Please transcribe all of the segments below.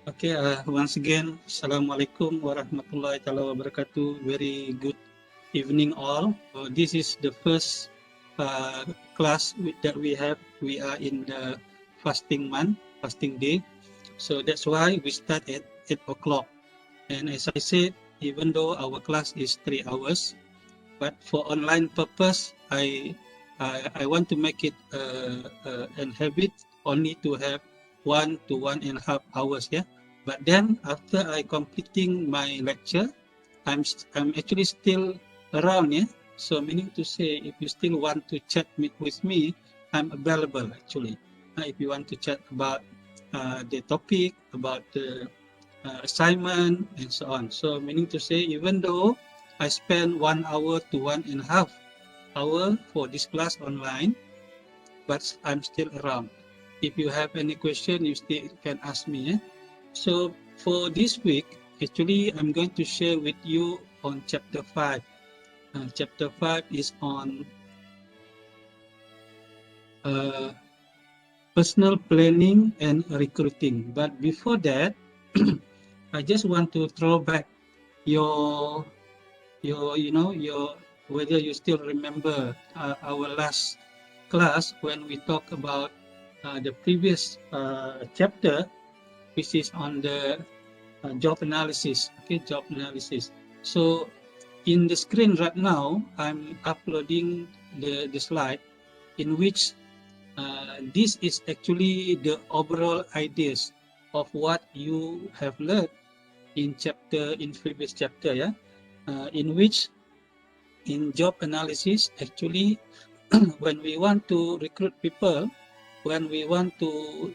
Okay, once again, Assalamualaikum warahmatullahi taala wabarakatuh. Very good evening all. This is the first class that we have. We are in the fasting month, fasting day. So that's why we start at 8 o'clock. And as I said, even though our class is 3 hours, but for online purpose, I want to make it an habit only to have 1 to 1.5 hours. Yeah, but then after I completing my lecture, I'm actually still around. Yeah, so meaning to say, if you still want to chat with me, I'm available actually. If you want to chat about the topic, about the assignment, and so on. So meaning to say, even though I spend 1 hour to 1.5 hour for this class online, but I'm still around. If you have any question, you still can ask me. So for this week, actually, I'm going to share with you on chapter 5. Chapter 5 is on uh, personal planning and recruiting. But before that, I just want to throw back your your whether you still remember our last class when we talk about the previous chapter, which is on the job analysis. Okay, job analysis. So in the screen right now, I'm uploading the slide in which this is actually the overall ideas of what you have learned in previous chapter. Yeah, in which in job analysis, actually, when we want to recruit people, when we want to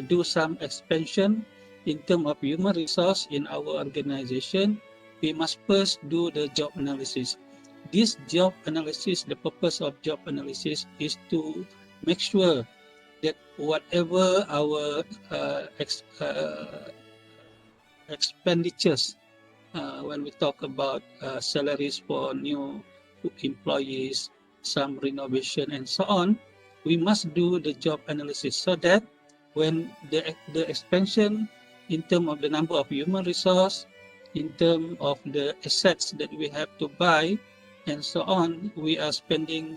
do some expansion in terms of human resource in our organization, we must first do the job analysis. This job analysis, the purpose of job analysis is to make sure that whatever our expenditures, when we talk about salaries for new employees, some renovation, and so on, we must do the job analysis so that when the expansion in terms of the number of human resource, in terms of the assets that we have to buy, and so on, we are spending,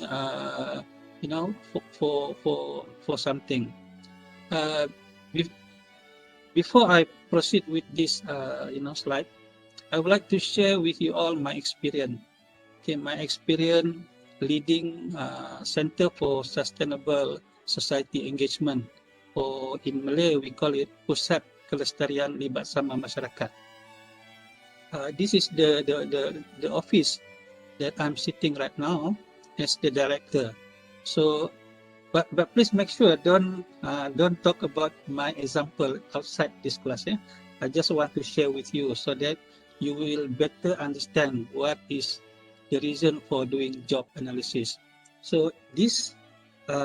for something. Uh, Before I proceed with this, slide, I would like to share with you all my experience. Okay, my experience leading Center for Sustainable Society Engagement, or in Malay we call it Pusat Kelestarian Libat Sama Masyarakat. This is the office that I'm sitting right now as the director. So, but please make sure don't talk about my example outside this class. Yeah? I just want to share with you so that you will better understand what is the reason for doing job analysis. So this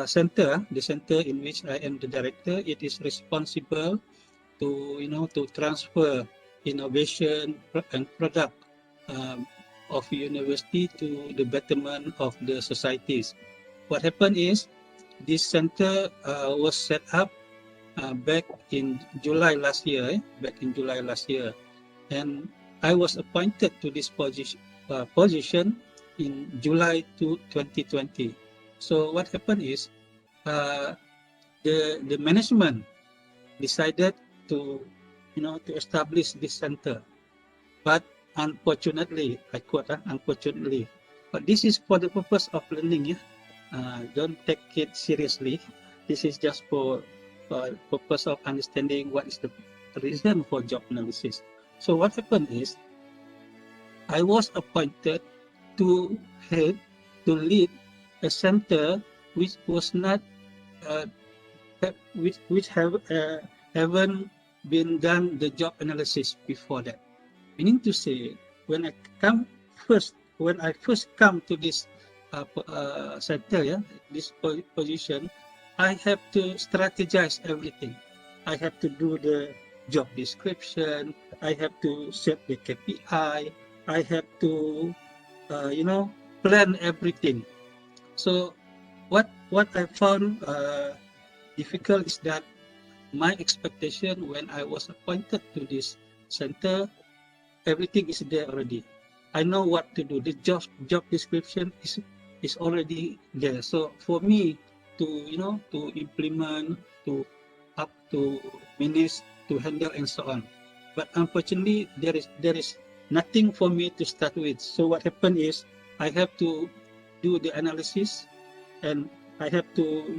center, the center in which I am the director, it is responsible to to transfer innovation and product um, of university to the betterment of the societies. What happened is this center was set up back in July last year. Back in July last year, and I was appointed to this position in July 2020. So what happened is uh, the management decided to to establish this center, but unfortunately, I quote, unfortunately, but this is for the purpose of learning. Yeah, don't take it seriously. This is just for purpose of understanding what is the reason for job analysis. So what happened is I was appointed to head to lead a center which was not uh, which have haven't been done the job analysis before that. Meaning to say, when I come when I first come to this center, yeah, this position, I have to strategize everything. I have to do the job description. I have to set the KPI. I have to, plan everything. So what I found difficult is that my expectation when I was appointed to this center, everything is there already. I know what to do. The job description is already there. So for me to to implement, to up to manage, to handle and so on. But unfortunately, there is nothing for me to start with. So what happened is I have to do the analysis, and I have to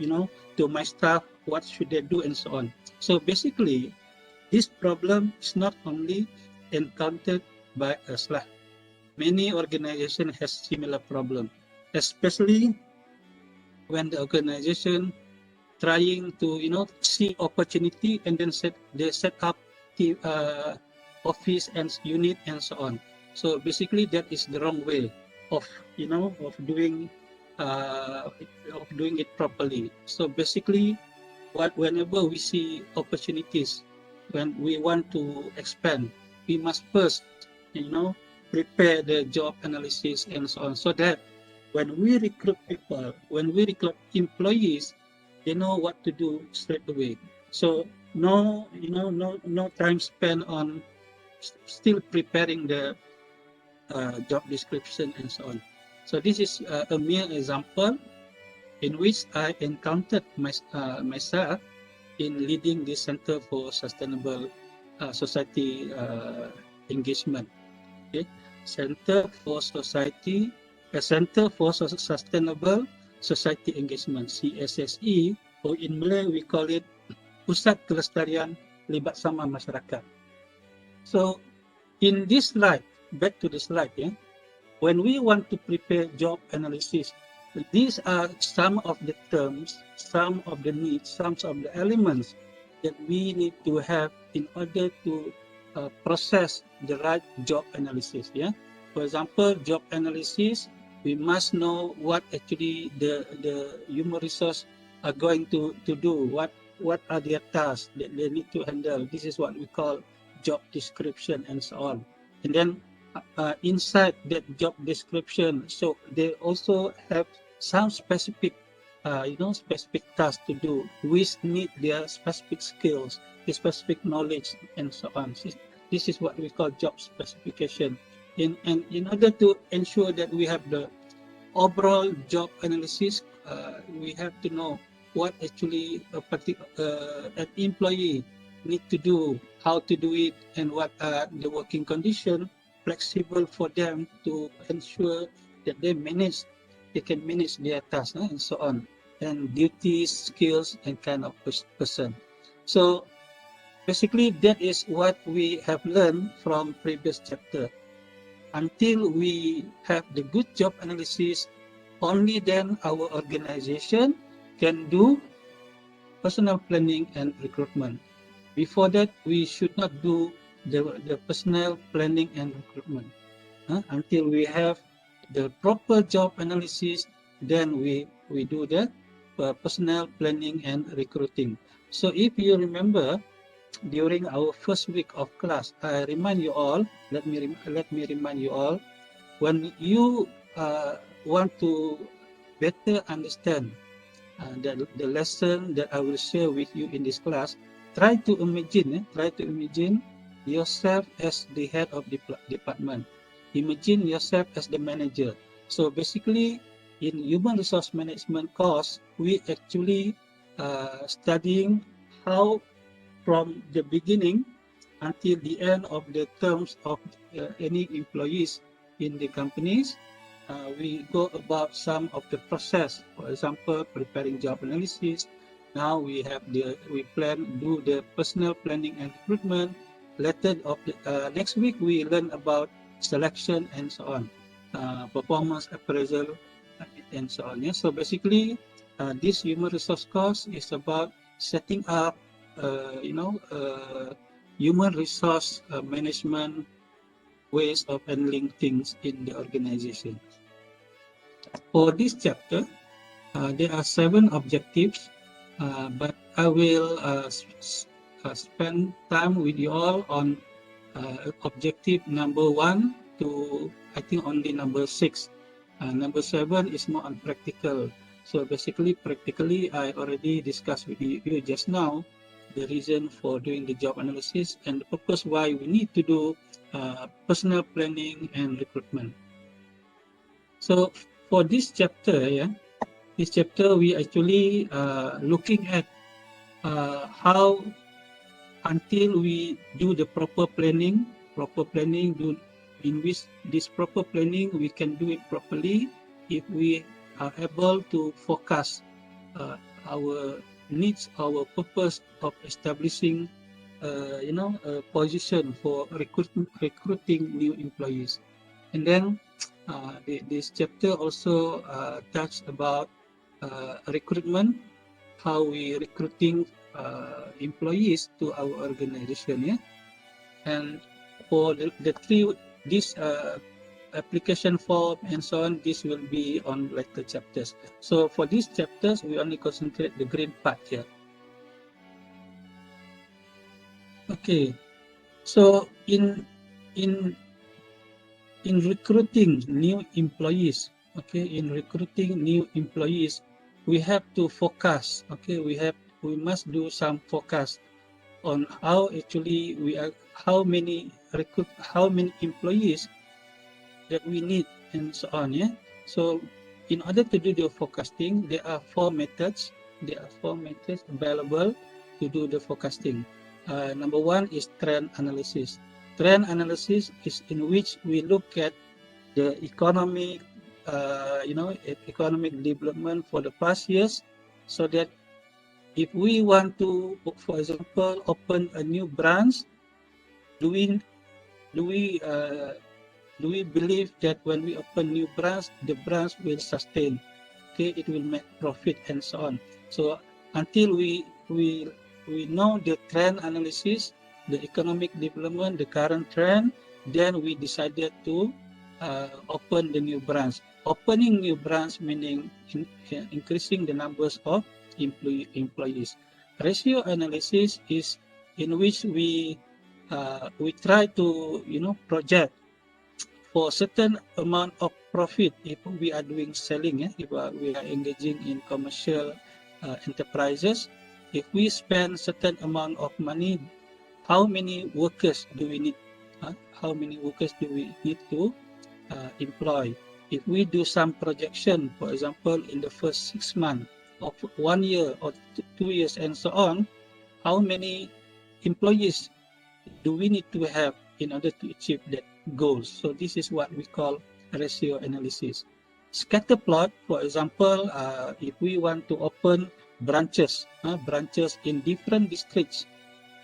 to my staff what should they do and so on. So basically, this problem is not only encountered by us lah. Many organizations has similar problem, especially when the organization trying to see opportunity and then they set up the office and unit and so on. So basically, that is the wrong way of of doing it properly. So basically, whenever we see opportunities, when we want to expand, we must first prepare the job analysis and so on, so that when we recruit people, when we recruit employees, they know what to do straight away. So no time spent on still preparing the job description and so on. So this is a mere example in which I encountered myself in leading the Center for Sustainable Society Engagement. Okay, Center for Sustainable Society Engagement, CSSE, or in Malay we call it Pusat Kelestarian Libat Sama Masyarakat. So in this slide, back to the slide, when we want to prepare job analysis, these are some of the terms, some of the needs, some of the elements that we need to have in order to process the right job analysis. For example, job analysis, we must know what actually the human resource are going to do, what are their tasks that they need to handle. This is what we call job description and so on. And then inside that job description, so they also have some specific specific tasks to do, which need their specific skills, the specific knowledge and so on. This is what we call job specification. And in order to ensure that we have the overall job analysis, we have to know what actually an employee need to do, how to do it, and what are the working conditions flexible for them to ensure that they can manage their tasks and so on, and duties, skills, and kind of person. So basically, that is what we have learned from previous chapter. Until we have the good job analysis, only then our organization can do personnel planning and recruitment. Before that, we should not do the personnel planning and recruitment. Until we have the proper job analysis, then we do the personnel planning and recruiting. So if you remember, during our first week of class, I remind you all, let me remind you all, when you want to better understand the lesson that I will share with you in this class, try to imagine yourself as the head of the department. Imagine yourself as the manager. So basically, in human resource management course, we actually studying how from the beginning until the end of the terms of any employees in the companies, we go about some of the process. For example, preparing job analysis. Now we do the personnel planning and recruitment. Later of next week, we learn about selection and so on, performance appraisal and so on. So basically, this human resource course is about setting up human resource management ways of handling things in the organization. For this chapter, there are 7 objectives, but I will spend time with you all on objective number 1 to I think only number 6. Number 7 is more on practical. So basically, practically, I already discussed with you just now. the reason for doing the job analysis, and the purpose why we need to do personal planning and recruitment. So for this chapter, we actually looking at how until we do the proper planning, in which this proper planning we can do it properly if we are able to forecast our needs, our purpose of establishing a position for recruiting new employees. And then this chapter also touched about recruitment, how we recruiting employees to our organization, and for this application form and so on, this will be on later chapters. So for these chapters, we only concentrate the green part here. Okay, so in recruiting new employees, we have to focus. We must do some focus on how actually how many employees that we need and so on. So in order to do the forecasting, there are four methods available to do the forecasting. Number one is trend analysis. Trend analysis is in which we look at the economic development for the past years, so that if we want to, for example, open a new branch, do we believe that when we open new branch, the branch will sustain, it will make profit and so on. So until we know the trend analysis, the economic development, the current trend, then we decided to open the new branch. Opening new branch meaning increasing the numbers of employees. Ratio analysis is in which we try to project for certain amount of profit if we are doing selling, if we are engaging in commercial enterprises. If we spend certain amount of money, how many workers do we need? How many workers do we need to employ? If we do some projection, for example, in the first 6 months of 1 year or 2 years and so on, how many employees do we need to have in order to achieve that goals? So this is what we call ratio analysis. Scatter plot, for example, if we want to open branches in different districts.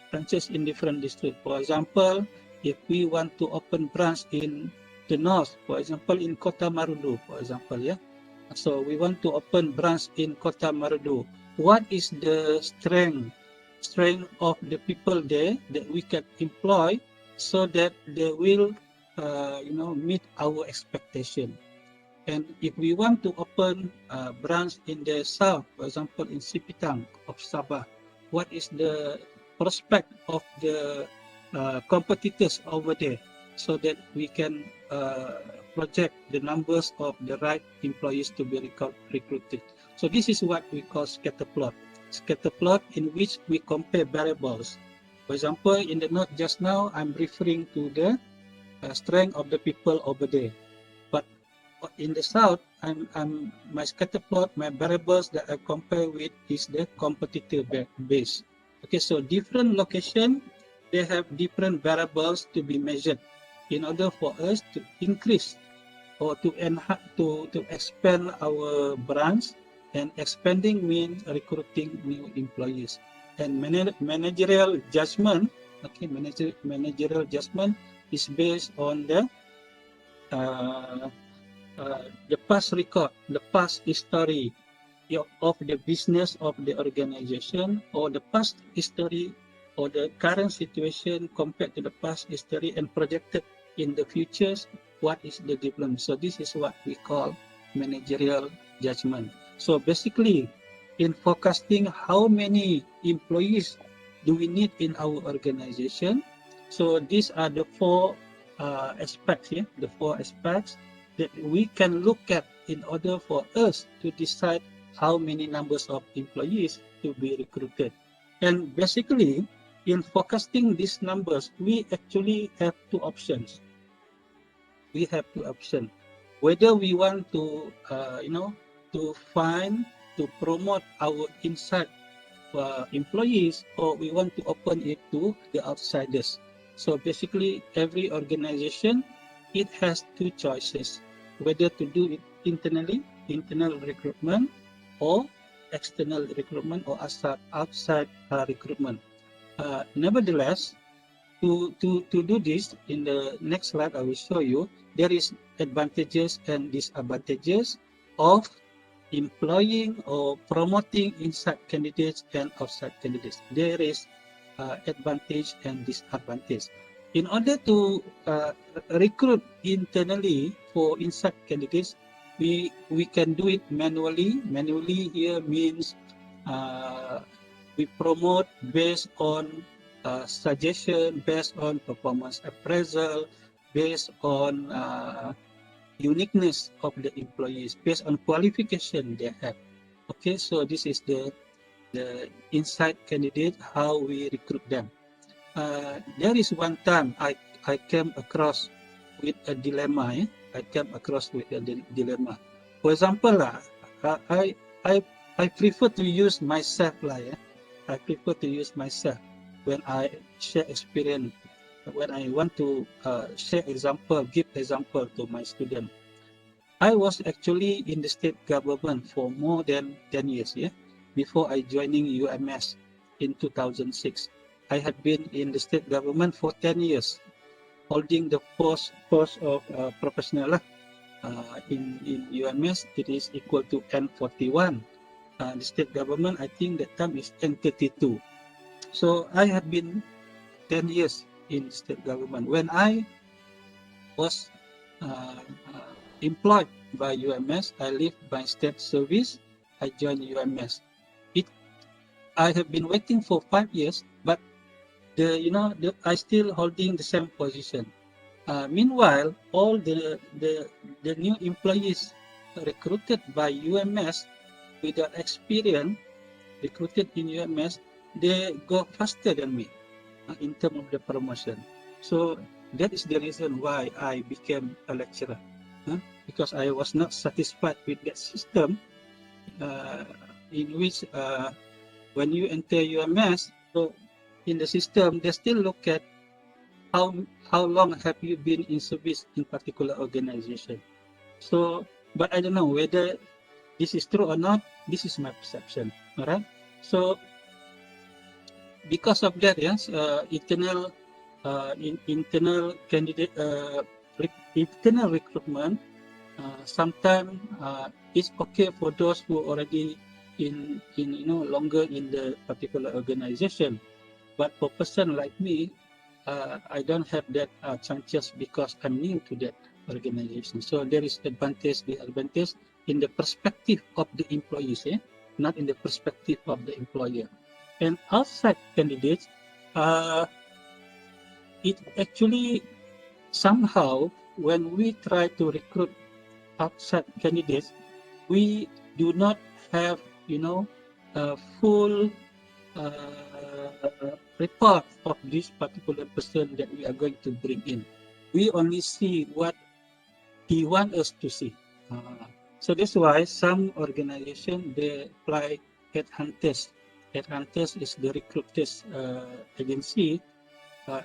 For example, if we want to open branch in the north, for example, in Kota Marudu, for example, so we want to open branch in Kota Marudu. What is the strength of the people there that we can employ so that they will meet our expectation? And if we want to open a branch in the south, for example, in Sipitang of Sabah, what is the prospect of the competitors over there, so that we can project the numbers of the right employees to be recruited. So this is what we call scatter plot. Scatter plot in which we compare variables. For example, in the note just now, I'm referring to the strength of the people over there. But in the south, my scatter plot, my variables that I compare with is the competitor base. Okay, so different location, they have different variables to be measured in order for us to increase or to enhance, to expand our branch. And expanding means recruiting new employees. And managerial judgment, managerial judgment is based on the past record, the past history of the business of the organization, or the past history or the current situation compared to the past history and projected in the futures, what is the development. So this is what we call managerial judgment. So basically, in forecasting how many employees do we need in our organization, so these are the four aspects, the four aspects that we can look at in order for us to decide how many numbers of employees to be recruited. And basically, in forecasting these numbers, we actually have two options. We have two options. Whether we want to, to find, to promote our inside employees, or we want to open it to the outsiders. So basically, every organization, it has two choices, whether to do it internally, internal recruitment, or external recruitment, or outside recruitment. Nevertheless, to do this, in the next slide I will show you, there is advantages and disadvantages of employing or promoting inside candidates and outside candidates. There is advantage and disadvantage. In order to recruit internally for inside candidates, we can do it manually. Manually here means we promote based on suggestion, based on performance appraisal, based on uniqueness of the employees, based on qualification they have. Okay, so this is the inside candidate, how we recruit them. There is one time I came across with a dilemma. I came across with a dilemma. For example, I prefer to use myself I prefer to use myself when I share experience, when I want to share example, give example to my student. I was actually in the state government for more than 10 years, before I joining UMS in 2006. I had been in the state government for 10 years, holding the post of professional in UMS. It is equal to N41. The state government, I think that time is N32. So I had been 10 years in state government. When I was employed by UMS, I left my state service, I joined UMS. I have been waiting for 5 years, but I still holding the same position. Meanwhile, all the new employees recruited by UMS without experience, recruited in UMS, they go faster than me in terms of the promotion. So that is the reason why I became a lecturer, because I was not satisfied with that system in which when you enter UMS, so in the system, they still look at how long have you been in service in particular organization. So, but I don't know whether this is true or not. This is my perception. All right. So because of that, yes, internal candidate, internal recruitment, sometimes it's okay for those who already in longer in the particular organization. But for person like me, I don't have that chances because I'm new to that organization. So there is advantage, disadvantage in the perspective of the employees, not in the perspective of the employer. And outside candidates, it actually somehow when we try to recruit outside candidates, we do not have a full report of this particular person that we are going to bring in. We only see what he wants us to see. So that's why some organization, they apply headhunters. Headhunters is the recruiters agency,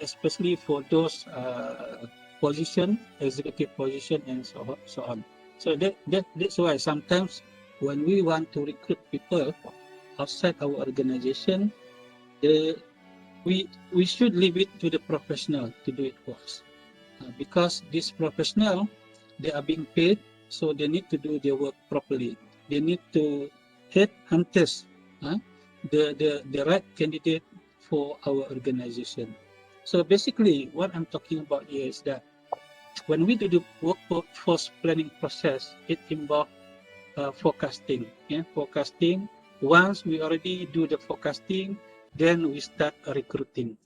especially for those position, executive position, and so on. So that's why sometimes when we want to recruit people outside our organization, we should leave it to the professional to do it for us, because this professional, they are being paid, so they need to do their work properly. They need to headhunters the right candidate for our organization. So basically, what I'm talking about here is that when we do the workforce planning process, it involves forecasting. Forecasting. Once we already do the forecasting, then we start recruiting.